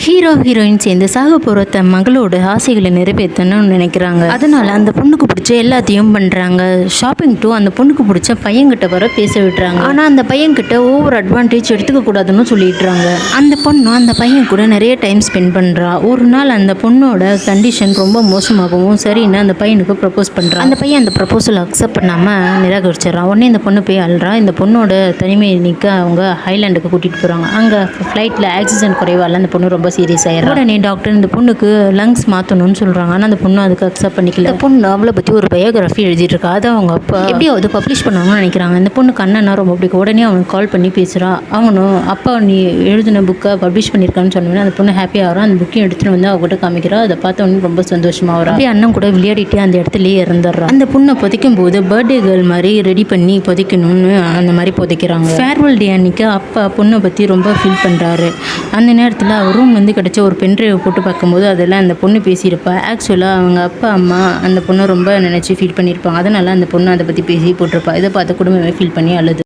Hero heroine சேர்ந்து சாக போகிற தன் மகளோட ஆசைகளை நிறைவேற்றணும்னு நினைக்கிறாங்க. அதனால அந்த பொண்ணுக்கு பிடிச்ச எல்லாத்தையும் பண்ணுறாங்க. ஷாப்பிங் டூ அந்த பொண்ணுக்கு பிடிச்ச பையன்கிட்ட வர பேச விட்டுறாங்க. ஆனால் அந்த பையன்கிட்ட ஓவர் அட்வான்டேஜ் எடுத்துக்க கூடாதுன்னு சொல்லிடுறாங்க. அந்த பொண்ணு அந்த பையன் கூட நிறைய டைம் ஸ்பெண்ட் பண்ணுறா. ஒரு நாள் அந்த பொண்ணோட கண்டிஷன் ரொம்ப மோசமாகவும் சரின்னு அந்த பையனுக்கு ப்ரப்போஸ் பண்ணுறான். அந்த பையன் அந்த ப்ரப்போசல் அக்செப்ட் பண்ணாமல் நிராகரிச்சிடறான். உடனே இந்த பொண்ணு போய் அழுறா. இந்த பொண்ணோட தனிமையை நிற்க அவங்க ஹைலாண்டுக்கு கூட்டிகிட்டு போகிறாங்க. அங்கே ஃப்ளைட்டில் ஆக்சிஜன் குறைவால் அந்த பொண்ணு ரொம்ப சீரியஸ் ஆயிடும். உடனே டாக்டர் இந்த பொண்ணுக்கு லங்ஸ் மாற்றணும்னு சொல்கிறாங்க. ஆனால் அந்த பொண்ணு அதுக்கு அக்செப்ட் பண்ணிக்கல. இந்த பொண்ணு அவளை பற்றி ஒரு பயோகிராஃபி எழுதிட்டு இருக்கா. அதை அவங்க அப்பா எப்படியாவது பப்ளிஷ் பண்ணணும்னு நினைக்கிறாங்க. இந்த பொண்ணுக்கு அண்ணனா ரொம்ப பிடிக்கும். உடனே அவனுக்கு கால் பண்ணி பேசுகிறா. அவனும் அப்பா நீ எழுதின புக்கை பப்ளிஷ் பண்ணியிருக்கான்னு சொன்னோன்னே அந்த பொண்ணு ஹாப்பியாக வரும். அந்த புக்கையும் எடுத்துகிட்டு வந்து அவகிட்ட காமிக்கிறா. அதை பார்த்தவொன்னு ரொம்ப சந்தோஷமாக வரும். அப்படியே அண்ணன் கூட விளையாடிட்டு அந்த இடத்துலயே இறந்துடுறா. அந்த பொண்ணை புதைக்கும் போது பர்த்டே கேர்ள் மாதிரி ரெடி பண்ணி புதைக்கணும்னு அந்த மாதிரி புதைக்கிறாங்க. ஃபேர்வெல் டே அன்னைக்கு அப்பா பொண்ணை பற்றி ரொம்ப ஃபீல் பண்ணுறாரு. அந்த நேரத்தில் அவரும் கிடச்ச ஒரு பென்ட்ரைவ் போட்டு பார்க்கும்போது அதெல்லாம் அந்த பொண்ணு பேசியிருப்பா. ஆக்சுவலாக அவங்க அப்பா அம்மா அந்த பொண்ணை ரொம்ப நினச்சி ஃபீல் பண்ணியிருப்பாங்க. அதனால அந்த பொண்ணு அதை பற்றி பேசி போட்டிருப்பா. இதை பார்த்து குடும்பமே ஃபீல் பண்ணி அழுது.